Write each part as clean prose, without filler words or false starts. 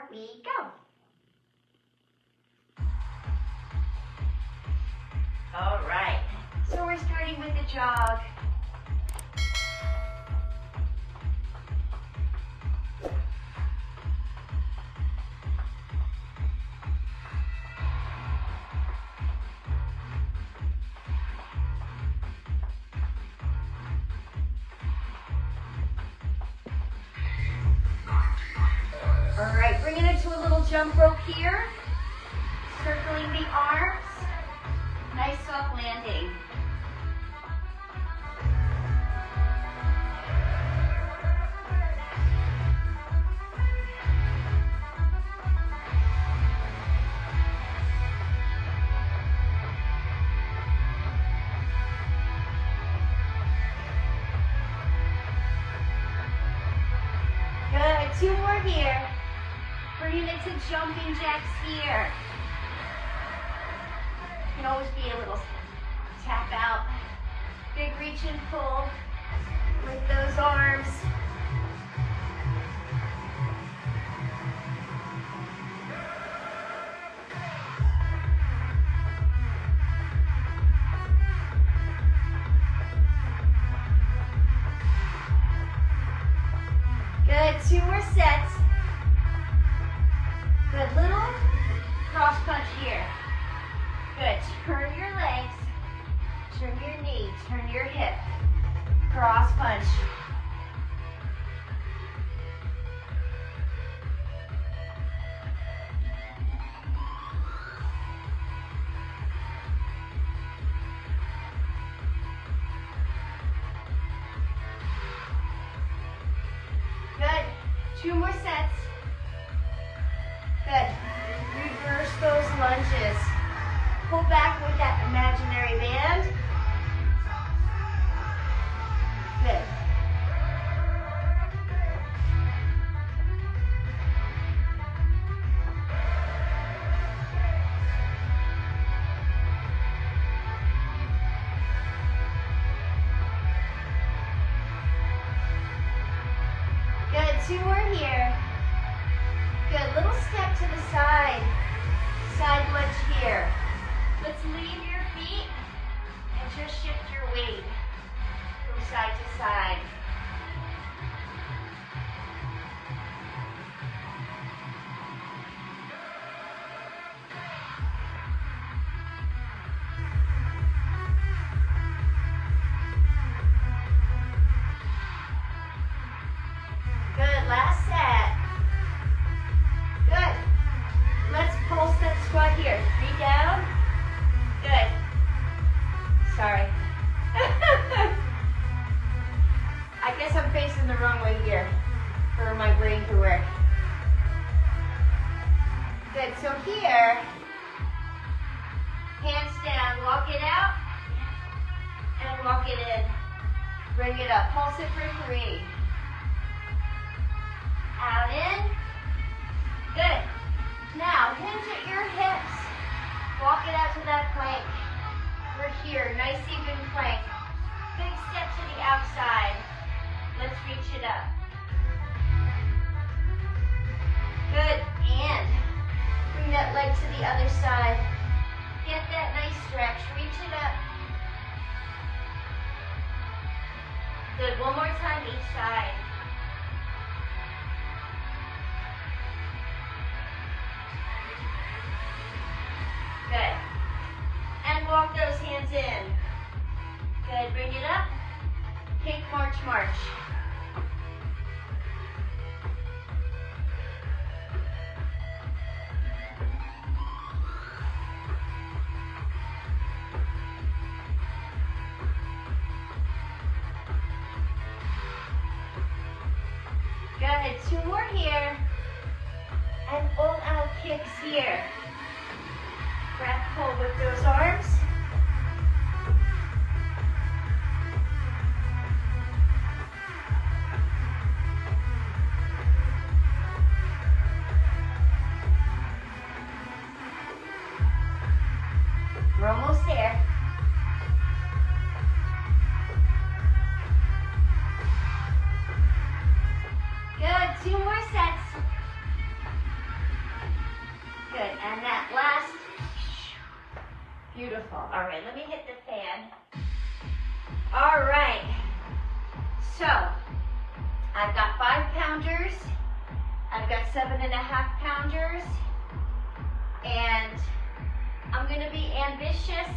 here we go. All right, so we're starting with the jog. All right, bringing it to a little jump rope here. Circling the arms. Nice soft landing. Good, 2 more here. Bringing it to jumping jacks here. Can always be a little tap out. Big reach and pull with those arms. Good, 2 more sets. Good, little cross punch here. Good, turn your legs, turn your knee, turn your hip, cross punch. Good, 2 more sets. Good, reverse those lunges. Pull back with that imaginary band. Good. Good, 2 more here. Good, little step to the side. Side lunge here. Let's leave your feet and just shift your weight from side to side. Good, last set. Good. Let's pulse that squat here. 3 down. Good. Sorry. I guess I'm facing the wrong way here for my brain to work. Good, so here, hands down, walk it out and walk it in. Bring it up, pulse it for 3. Out in. Good. Now, hinge at your hips. Walk it out to that plank. We're here, nice even plank. Big step to the outside. Let's reach it up. Good, and bring that leg to the other side. Get that nice stretch, reach it up. Good, one more time each side. Good. And walk those hands in. Good, bring it up. Take march, march. Good, 2 more here. And all out kicks here. Breath pull with those arms. We're almost there. Good, 2 more sets. Beautiful. All right, let me hit the fan. All right. So, I've got 5-pounders. I've got 7.5-pounders. And I'm going to be ambitious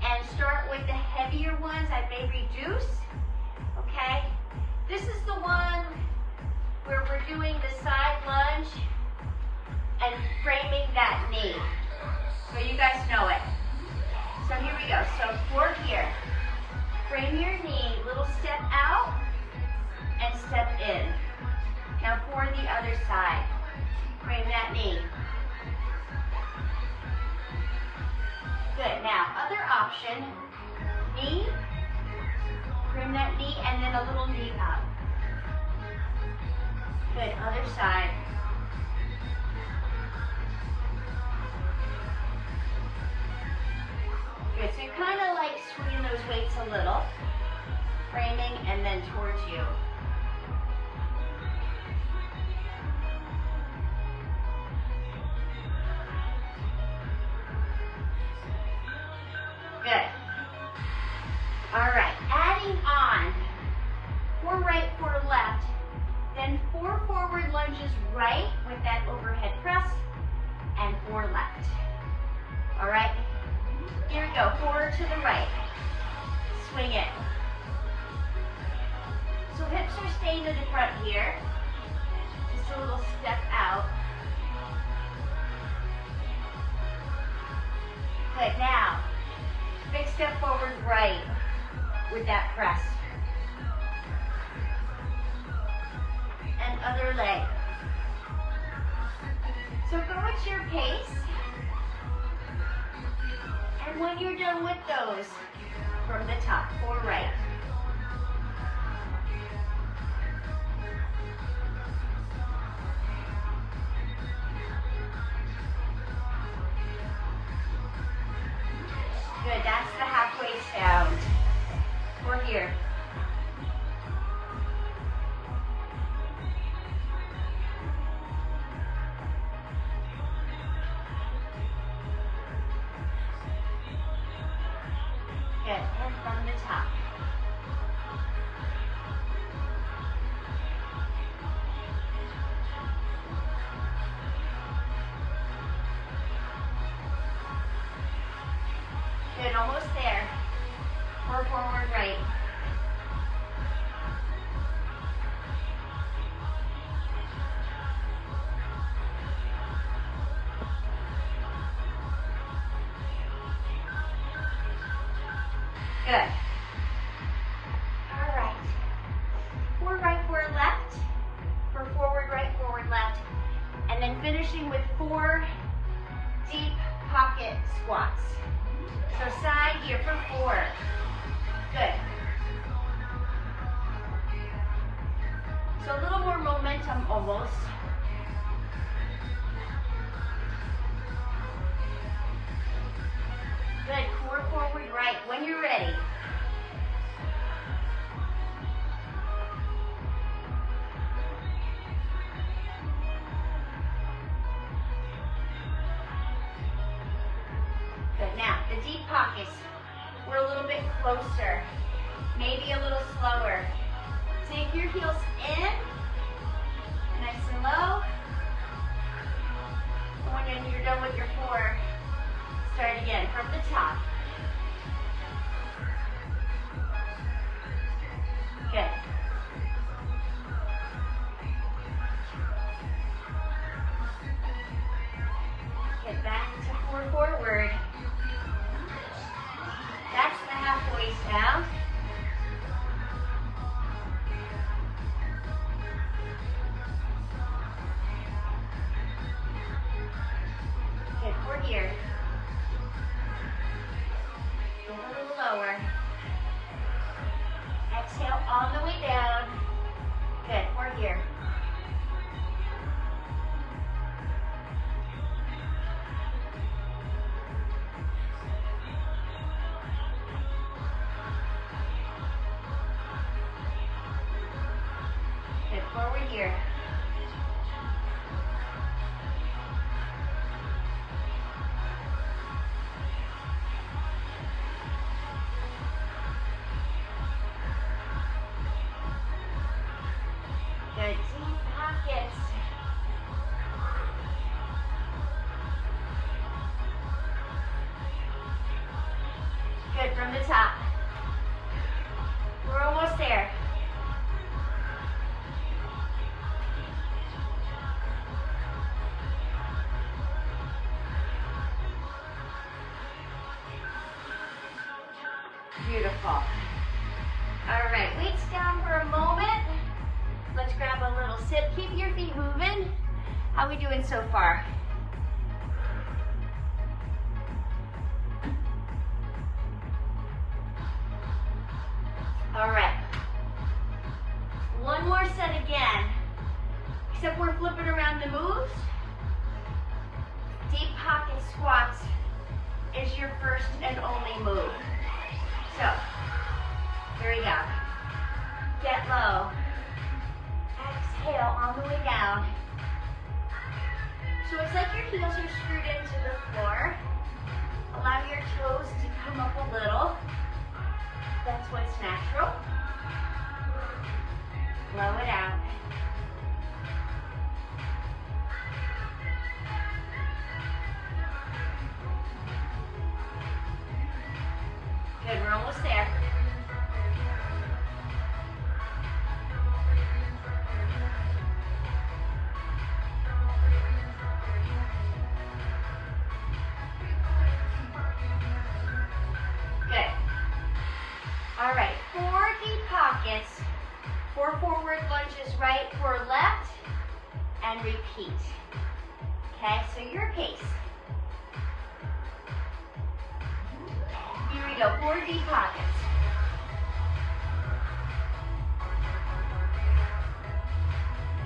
and start with the heavier ones. I may reduce. Okay? This is the one where we're doing the side lunge and framing that knee. So you guys know it. So here we go. So for here, frame your knee, little step out and step in. Now for the other side, frame that knee. Good. Now other option, knee, frame that knee and then a little knee up. Good. Other side. Good, so you're kind of like swinging those weights a little, framing and then towards you. Good. All right, adding on 4 right, 4 left, then 4 forward lunges right with that overhead press, and 4 left. All right? Here we go, forward to the right. Swing it. So hips are staying to the front here. Just a little step out. Good, now, big step forward right with that press. And other leg. So go at your pace. And when you're done with those, from the top, 4 right. Good, that's the halfway sound. 4 here. Good, and from the top. Good, almost there. 4 forward right. Good. All right. 4 right, 4 left. For forward right, forward left. And then finishing with 4 deep pocket squats. So side here for 4. Good. So a little more momentum almost. Good, core forward right when you're ready. Good, now the deep pockets, we're a little bit closer, maybe a little slower. Take your heels in, nice and low. When you're done with your 4, start again from the top. Good. Get back to 4 forward. That's the halfway sound. Beautiful. All right, weights down for a moment. Let's grab a little sip. Keep your feet moving. How are we doing so far? All right. One more set again. Except we're flipping around the moves. Deep pocket squats is your first and only move. So, here we go. Get low. Exhale all the way down. So it's like your heels are screwed into the floor. Allow your toes to come up a little. That's what's natural. Blow it out. Good, we're almost there. Good. All right, 4 deep pockets, 4 forward lunges, right, 4 left, and repeat. Okay, so your pace. Here we go, 4 deep pockets.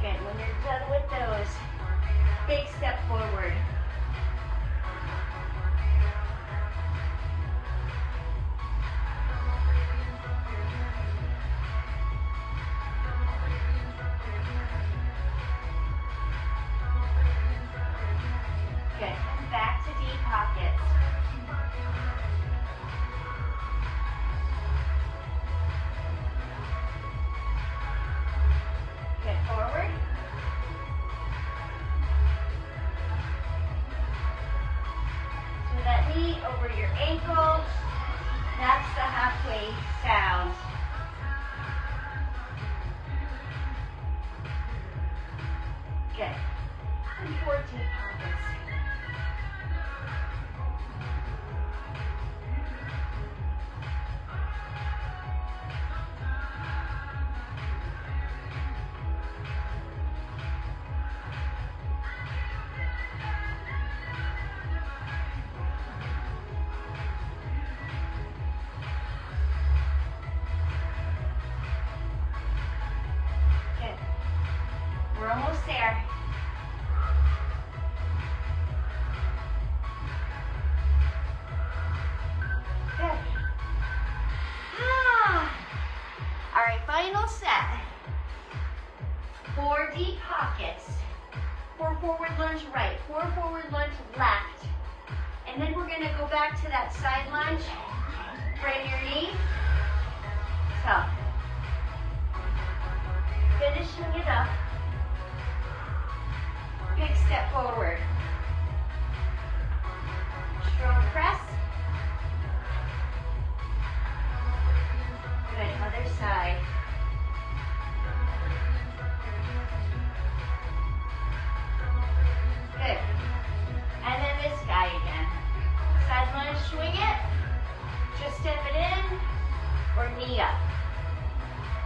Good, when you're done with those, big step forward. Good, and back to deep pockets. Good, forward. So that knee over your ankle, that's the halfway sound. Good, and 4 deep pockets. We're almost there. Good. All right, final set. 4 deep pockets. 4 forward lunge right, 4 forward lunge left. And then we're gonna go back to that side lunge. Bring your knee. So, finishing it up. Big step forward. Strong press. Good, other side. Good. And then this guy again. Side lunge, swing it. Just step it in or knee up.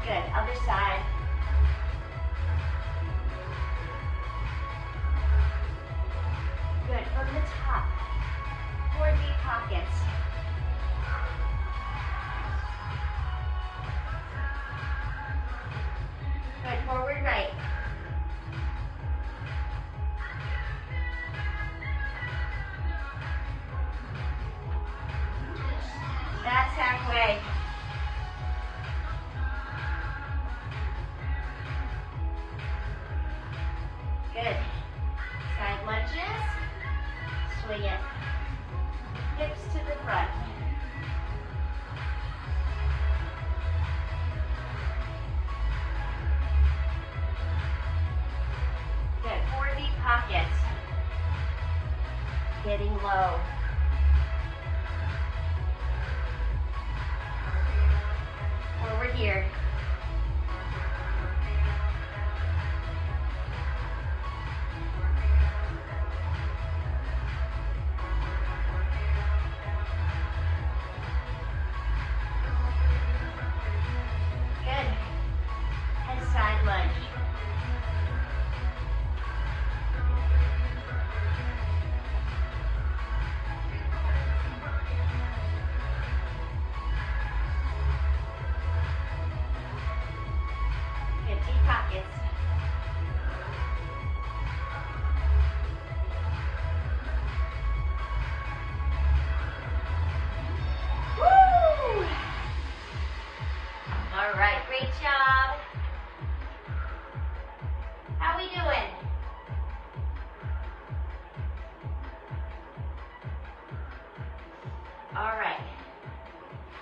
Good, other side. Good, from the top. 4 deep pockets. Good, forward right. That's halfway. Good. Side lunges. Swing it. Hips to the front. Good. 4 deep pockets. Getting low. Forward here.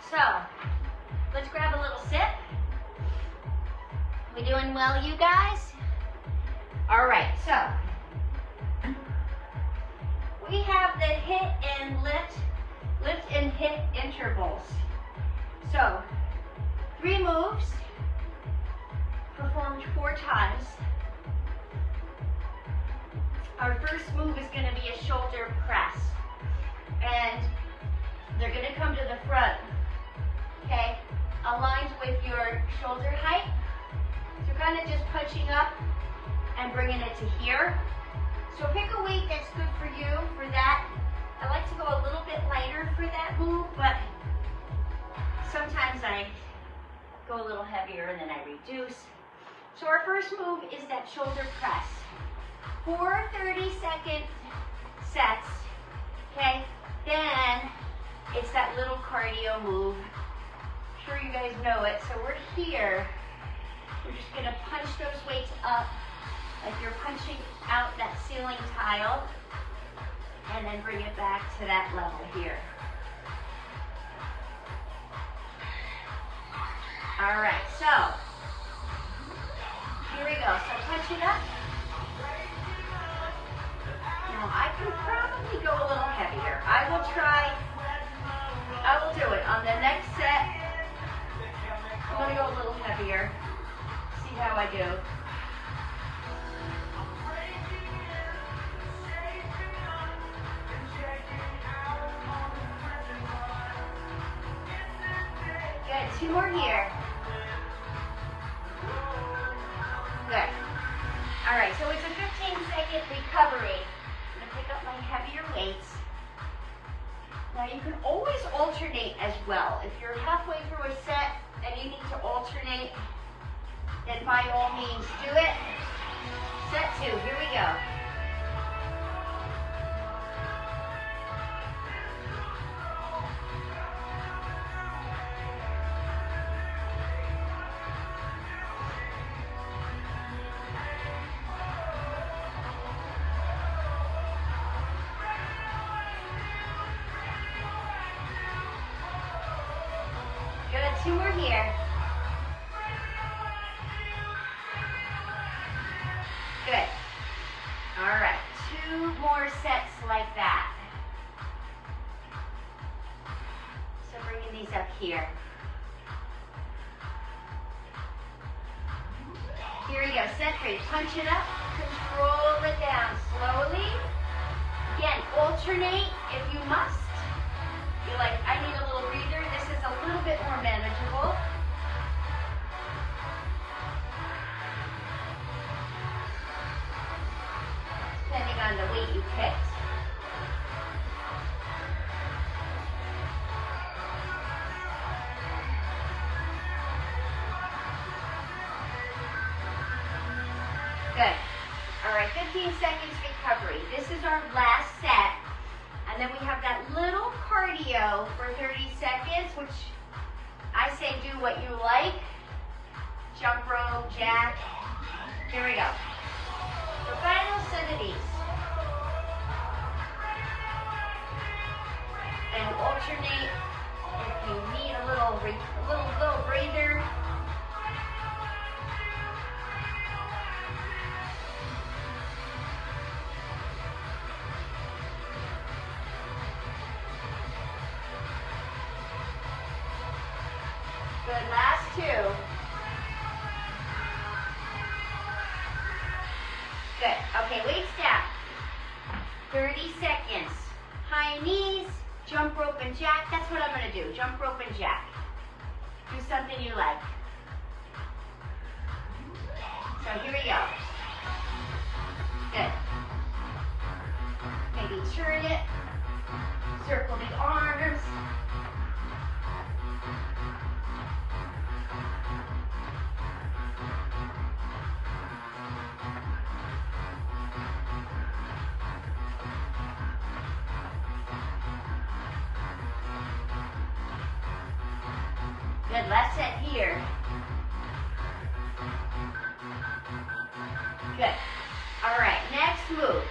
So, let's grab a little sip. We doing well, you guys? All right, so we have the HIIT and lift and HIIT intervals. So, 3 moves, performed 4 times. Our first move is going to be a shoulder press. And they're going to come to the front, okay? Aligned with your shoulder height. So kind of just punching up and bringing it to here. So pick a weight that's good for you for that. I like to go a little bit lighter for that move, but sometimes I go a little heavier and then I reduce. So our first move is that shoulder press. 4 30-second sets, okay? Then it's that little cardio move. I'm sure you guys know it. So we're here. We're just gonna punch those weights up like you're punching out that ceiling tile and then bring it back to that level here. All right, so here we go. So punch it up. Now I can probably go a little heavier. I will do it. On the next set, I'm gonna go a little heavier. See how I do. Good, 2 more here. Good. All right, so it's a 15-second recovery. I'm gonna pick up my heavier weights. Now you can always alternate as well. If you're halfway through a set and you need to alternate, then by all means do it. Set 2, here we go. Good, 2 more here. Good. All right, 2 more sets like that. So bringing these up here. Here we go, set 3. Punch it up, control it down slowly. Again, alternate if you must. You're like, I need a little breather. This is a little bit more manageable. Depending on the weight you picked. Good. All right, 15 seconds recovery. This is our last set. And then we have that little cardio for 30 seconds, which I say do what you like. Jump rope, jack. Here we go. The final set of these. And alternate if you need a little breather. Good, last 2. Good, okay, weights down. 30 seconds. High knees, jump rope and jack. That's what I'm gonna do, jump rope and jack. Do something you like. So here we go. Good. Maybe turn it, circle the arms. Good, last set here. Good. All right, next move.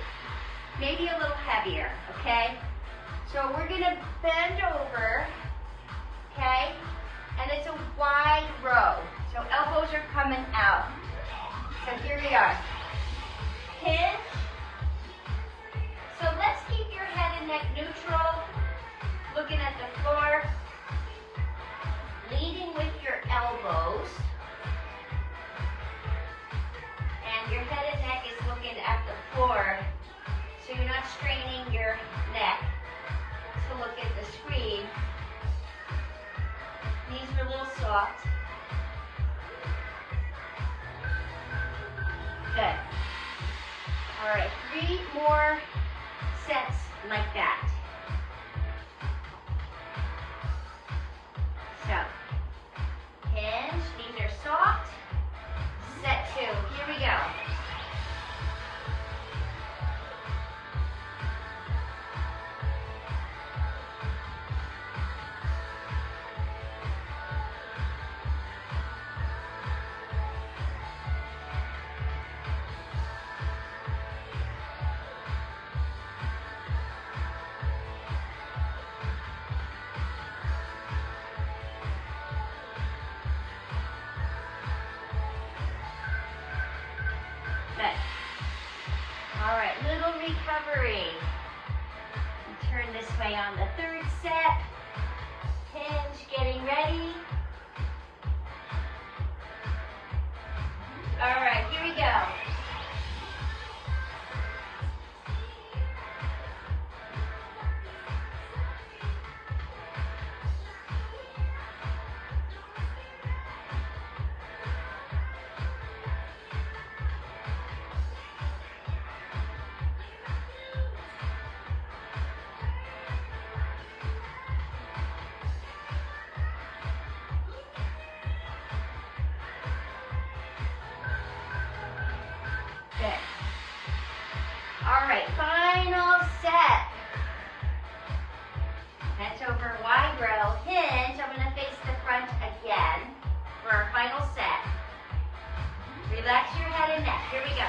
Maybe a little heavier, okay? So we're gonna bend over, okay? And it's a wide row. So elbows are coming out. So here we are. Hinge. So let's keep your head and neck neutral, looking at the floor, leading with your elbows. And your head and neck is looking at the floor, so you're not straining your neck to look at the screen. Knees are a little soft. Good. All right, 3 more sets like that. So, hinge, knees are soft. Set 2, here we go. Recovery. Turn this way on the 3rd set. Hinge, getting ready. All right, here we go. All right, final set. Bent over, wide row, hinge. I'm gonna face the front again for our final set. Relax your head and neck, here we go.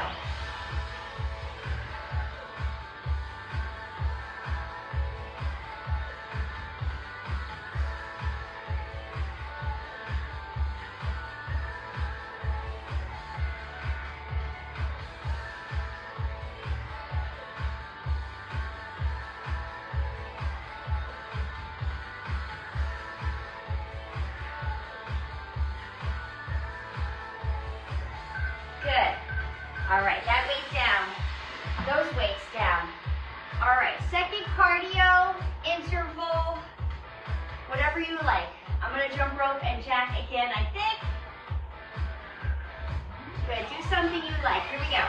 Good. All right, that weight down. Those weights down. All right, second cardio, interval, whatever you like. I'm gonna jump rope and jack again, I think. Good, do something you like. Here we go.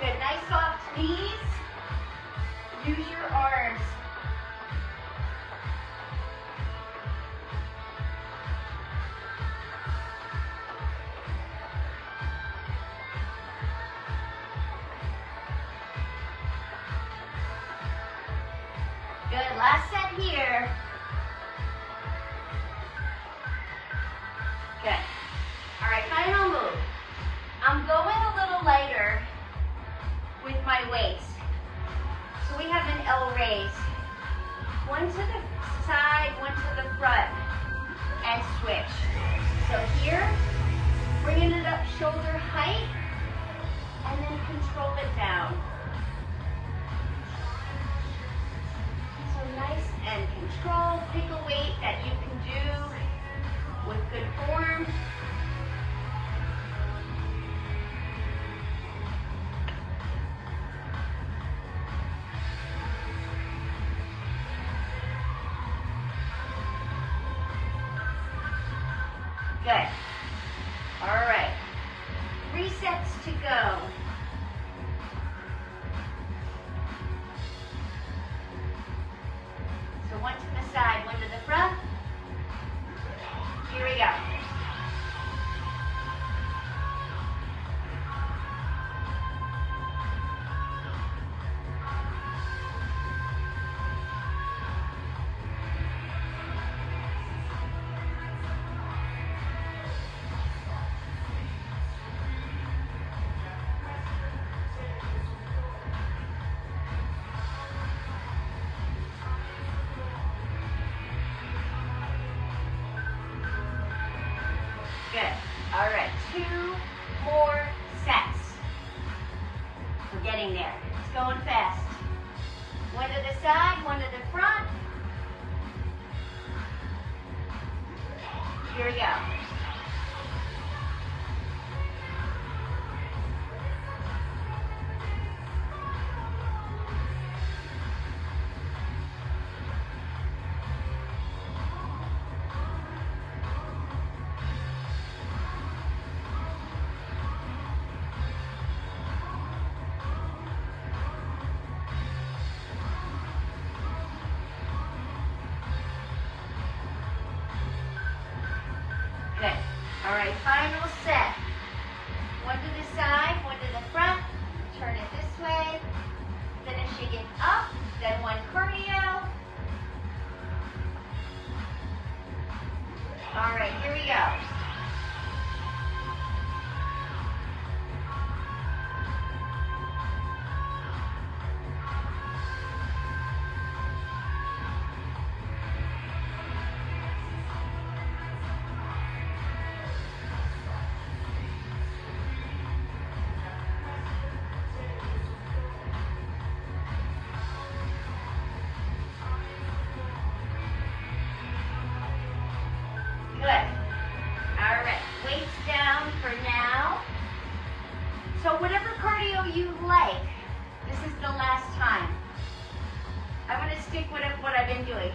Good, nice soft knees. Use your arms. Good, last set here. Good. All right, final move. I'm going a little lighter with my weights. So we have an L raise. One to the side, one to the front, and switch. So here, bringing it up shoulder height, and then control it down. Nice and control. Pick a weight that you can do with good form. Good. All right. 3 sets to go. One to the side, one to the front. Here we go. right, final set. One to the side, one to the front. Turn it this way. Finishing it up, then one cardio. All right, here we go.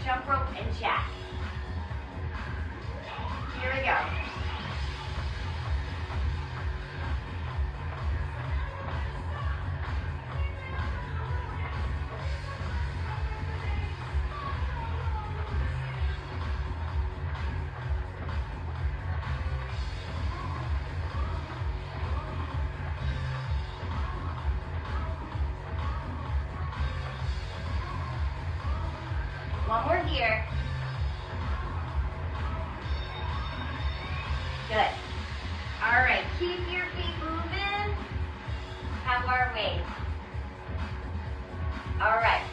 Jump rope and jack. Here we go. One more here. Good. All right, keep your feet moving. Have our weight. All right.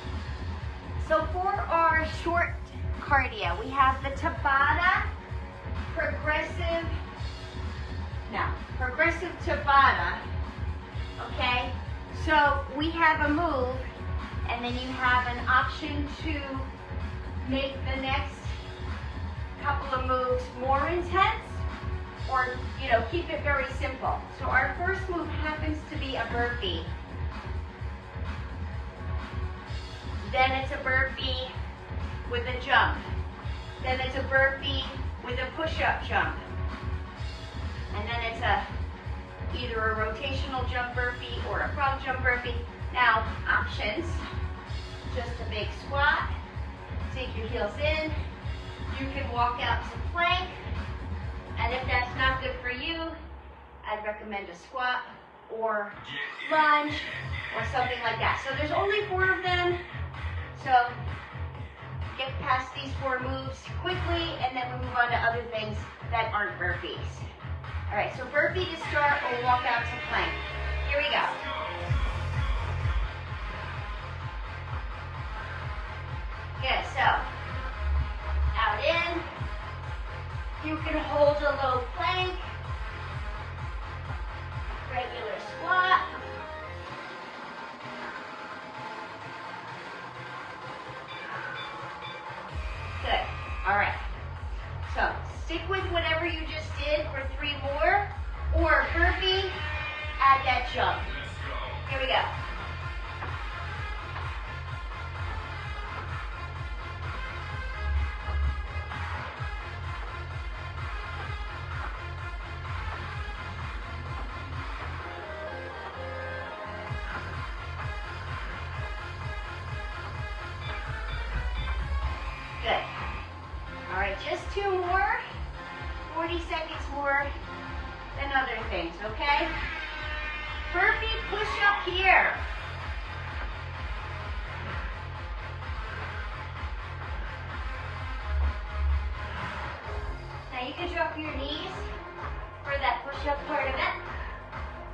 So for our short cardio, we have the Tabata, progressive Tabata, okay? So we have a move, and then you have an option to make the next couple of moves more intense, or keep it very simple. So our first move happens to be a burpee. Then it's a burpee with a jump. Then it's a burpee with a push-up jump. And then it's either a rotational jump burpee or a frog jump burpee. Now, options, just a big squat. Take your heels in. You can walk out to plank. And if that's not good for you, I'd recommend a squat or lunge or something like that. So there's only 4 of them. So get past these 4 moves quickly, and then we move on to other things that aren't burpees. All right, so burpee to start, or walk out to plank. Here we go. Good, so out in. You can hold a low plank, regular squat. Good, all right. So stick with whatever you just did for 3 more, or burpee, add that jump. Here we go. Good. All right, just 2 more, 40 seconds more than other things, okay? Burpee push-up here. Now you can drop your knees for that push-up part of it.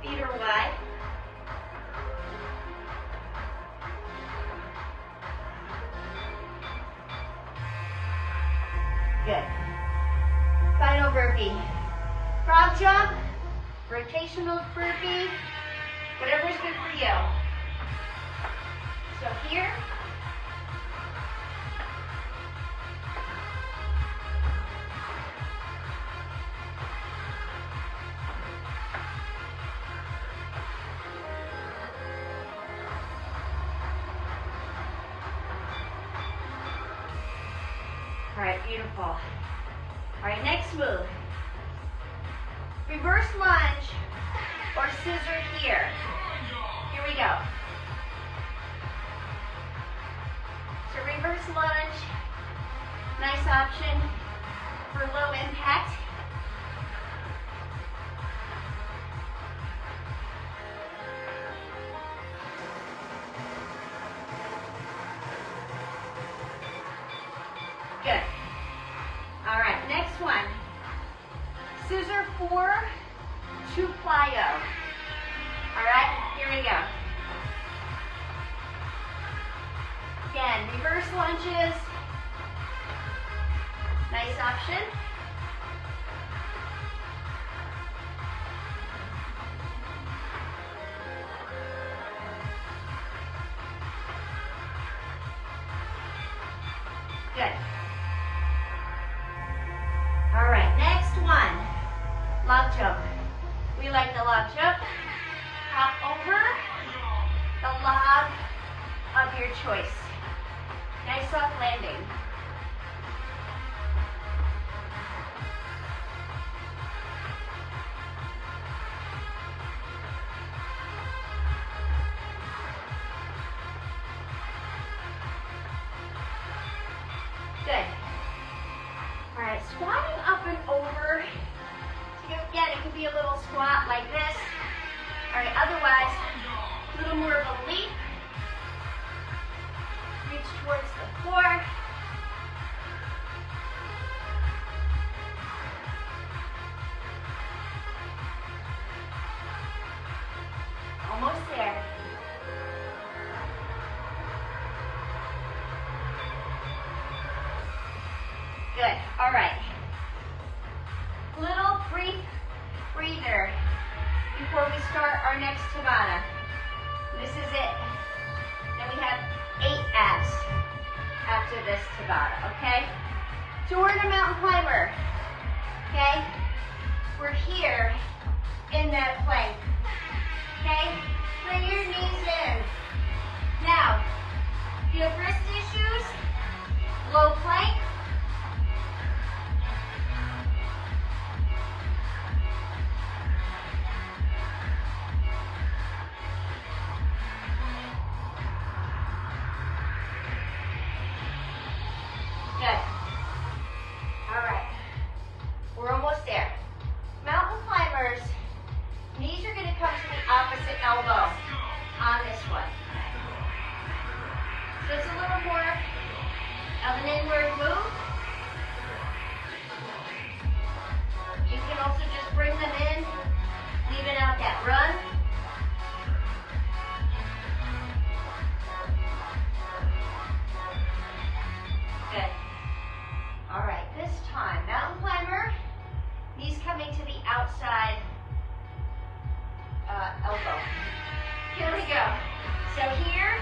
Feet are wide. Good. Final burpee. Frog jump, rotational burpee, whatever's good for you. So here. All right, beautiful. All right, next move. Reverse lunge or scissor here. Here we go. So reverse lunge, nice option for low impact. 4 to plyo. All right, here we go. Again, reverse lunges. Nice option. Good. All right, next one. Log jump. We like the log jump. Hop over the log of your choice. Nice soft landing. Good. All right, squatting up and over. Again, it could be a little squat like this. All right, otherwise, a little more of a leap. Reach towards the floor. Almost there. Good. All right. Little brief breather before we start our next Tabata. This is it. Then we have 8 abs after this Tabata, okay? So we're in a mountain climber, okay? We're here in that plank, okay? Bring your knees in. Now, if you have wrist issues, low plank. Good. All right. We're almost there. Mountain climbers, knees are going to come to the opposite elbow on this one. So it's a little more of an inward move. You can also just bring them in, leaving out that run. Good. All right, this time, mountain climber, knees coming to the outside elbow. Here we go. So here,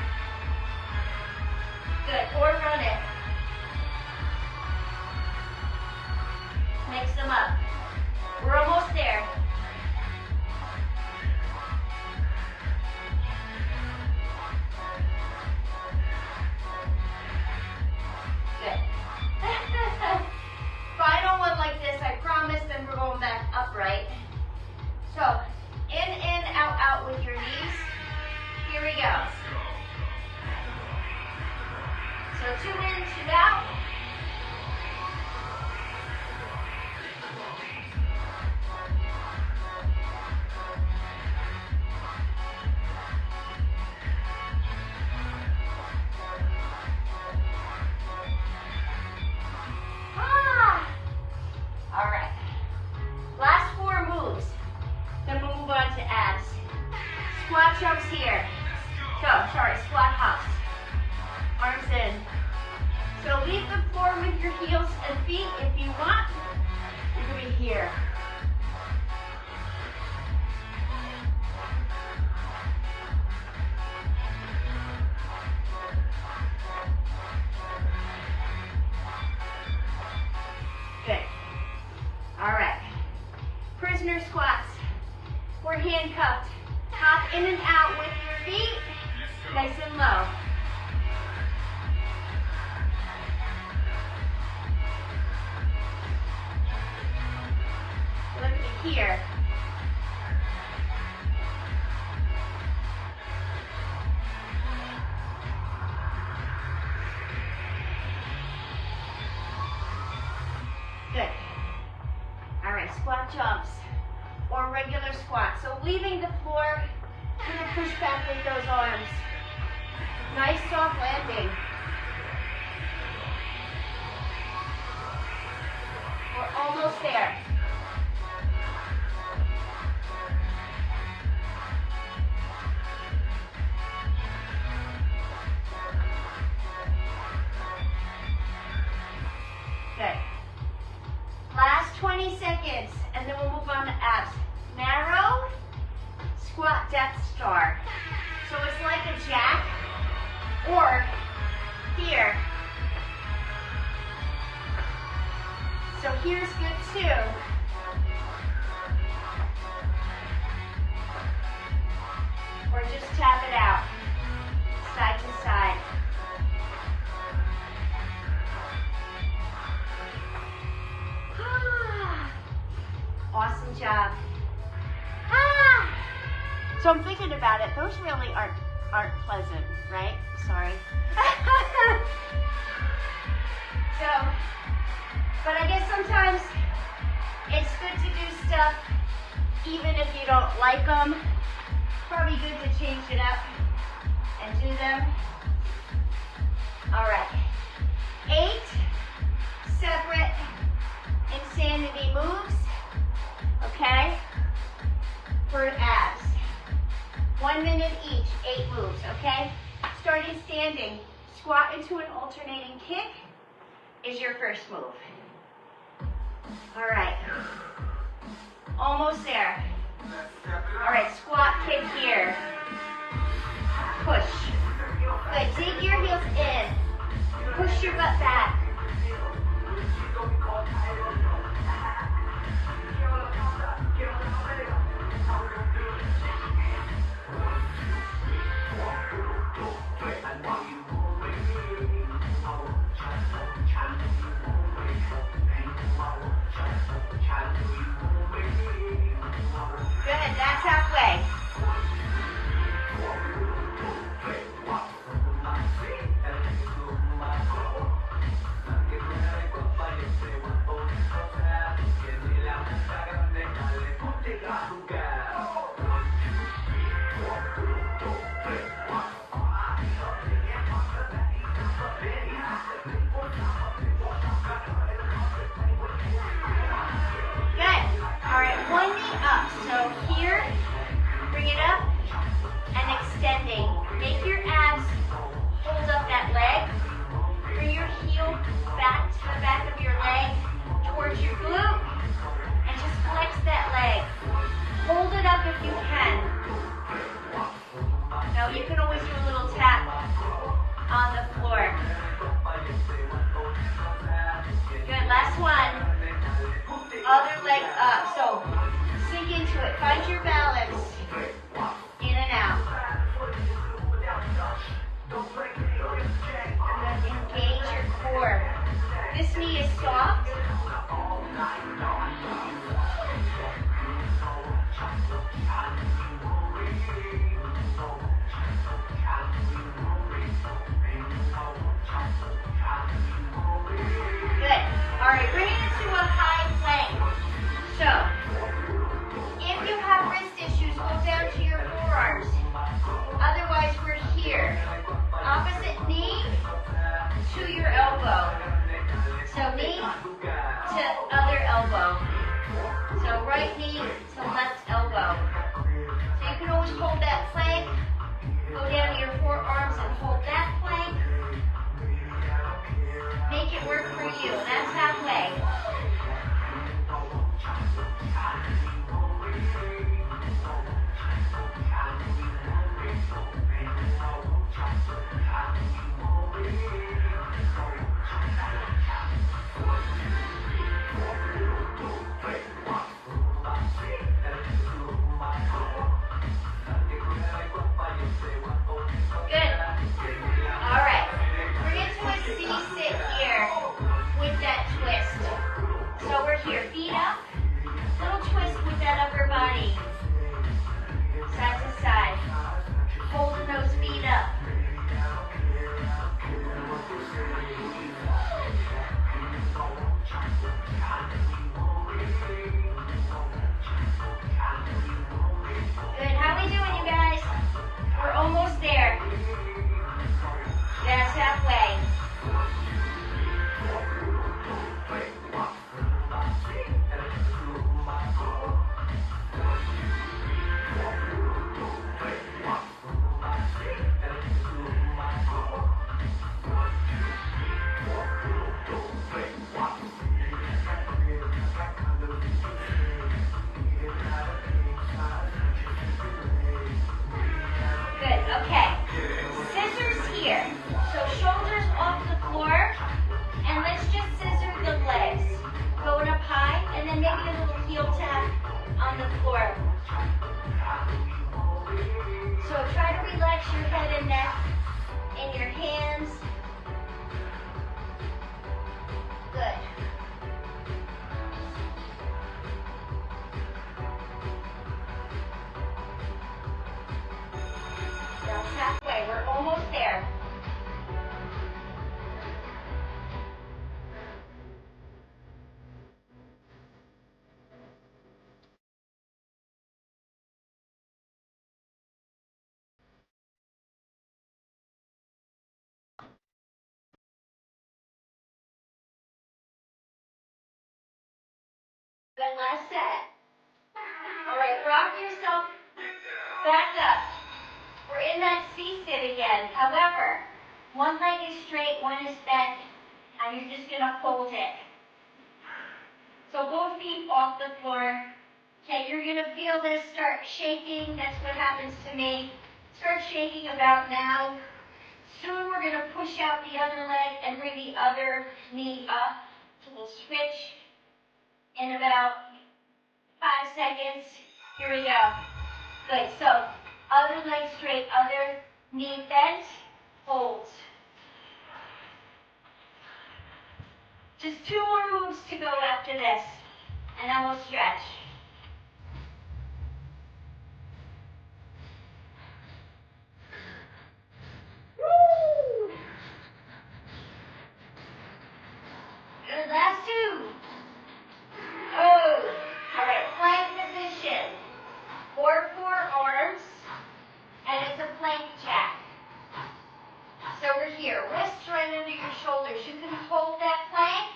good, or run it. Mix them up. We're almost there. Good. Final one like this, I promise, then we're going back upright. So, in, out with your knees. Here we go. So 2 in, 2 out. All right. Last 4 moves. Then we'll move on to abs. Squat jumps here. Squat hops. Arms in. So leave the floor with your heels and feet if you want. You're going to be here. Good. All right. Prisoner squats. We're handcuffed. Hop in and out with your feet. Nice and low. Look at me here. Good. All right, squat jumps or regular squats. So leaving the floor, you're gonna push back with those arms. Nice soft landing. We're almost there. squat Death Star. So it's like a jack, or here. So here's good too. Or just tap it out, side to side. Awesome job. So I'm thinking about it. Those really aren't pleasant, right? Sorry. So, but I guess sometimes it's good to do stuff even if you don't like them. Probably good to change it up and do them. All right. 8 separate insanity moves, okay, for abs. 1 minute each, 8 moves, okay? Starting standing, squat into an alternating kick is your first move. All right, almost there. All right, squat kick here. Push. Good, dig your heels in. Push your butt back. Good, that's halfway. Sit here with that twist. So try to relax your head and neck in your hands. Good. That's halfway. We're almost there. Good, last set. All right, rock yourself back up. We're in that C-sit again. However, one leg is straight, one is bent, and you're just gonna hold it. So both feet off the floor. Okay, you're gonna feel this start shaking. That's what happens to me. Start shaking about now. Soon we're gonna push out the other leg and bring the other knee up. So we'll switch in about 5 seconds. Here we go. Good. So other leg straight, other knee bent, hold. Just 2 more moves to go after this, and then we'll stretch. Woo! Good. Last 2. Oh. All right. Plank position. 4 forearms, and it's a plank jack. So we're here, wrists right under your shoulders. You can hold that plank.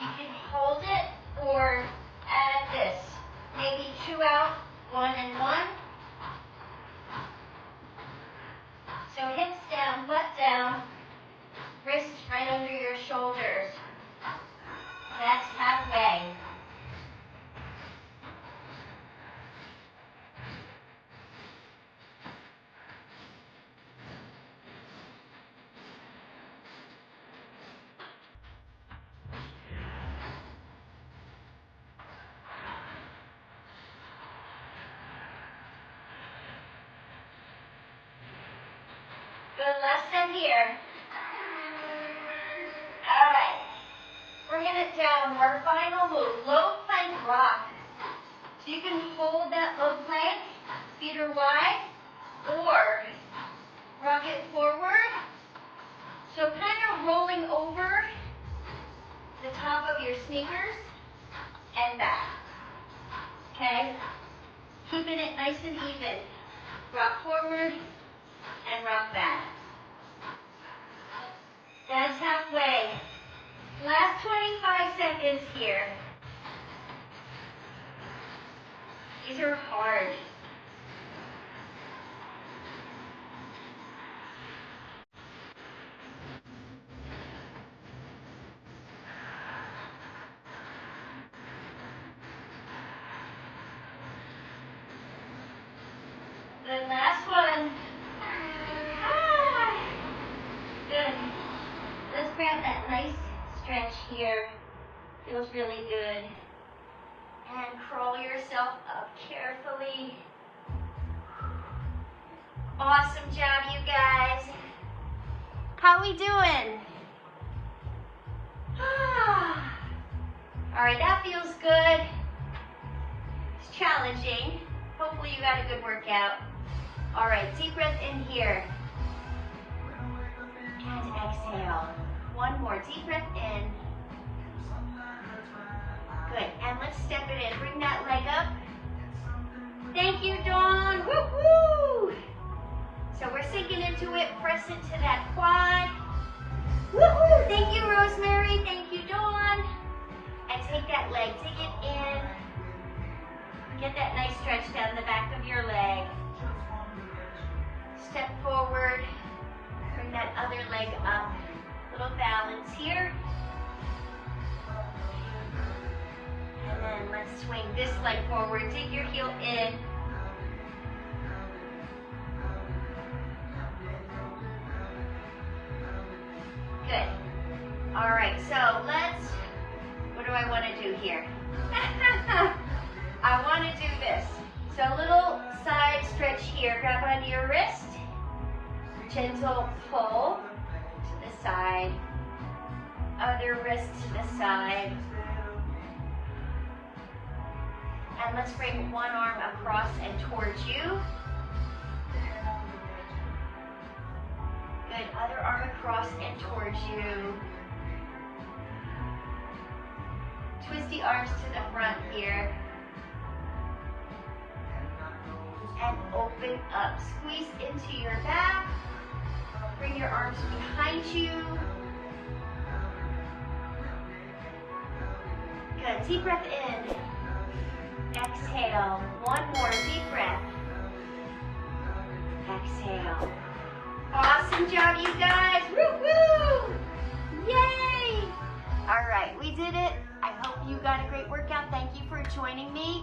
You can hold it or add this. Maybe 2 out, 1 and 1. So hips down, butt down, wrists right under your shoulders. That's halfway. Good, last set here. All right. Bring it down. Our final move, low plank rock. So you can hold that low plank, feet are wide, or rock it forward. So kind of rolling over the top of your sneakers and back. Okay? Keeping it nice and even. Rock forward and rock back. That's halfway. Last 25 seconds here. These are hard. The last one. Ah, good. Let's grab that nice stretch here. Feels really good. And crawl yourself up carefully. Awesome job, you guys. How we doing? All right, that feels good. It's challenging. Hopefully you got a good workout. All right, deep breath in here. And exhale. One more, deep breath in. Good, and let's step it in. Bring that leg up. Thank you, Dawn. Woo-hoo! So we're sinking into it. Press into that quad. Woo-hoo! Thank you, Rosemary. Thank you, Dawn. And take that leg, take it in. Get that nice stretch down the back of your leg. Step forward. Bring that other leg up. Little balance here. And then let's swing this leg forward. Take your heel in. Good. All right, so let's, what do I want to do here? I want to do this. So a little Gentle pull to the side. Other wrist to the side. And let's bring one arm across and towards you. Good, other arm across and towards you. Twist the arms to the front here. And open up. Squeeze into your back. Bring your arms behind you. Good, deep breath in. Exhale, one more deep breath. Exhale. Awesome job, you guys. Woo woo! Yay! All right, we did it. I hope you got a great workout. Thank you for joining me.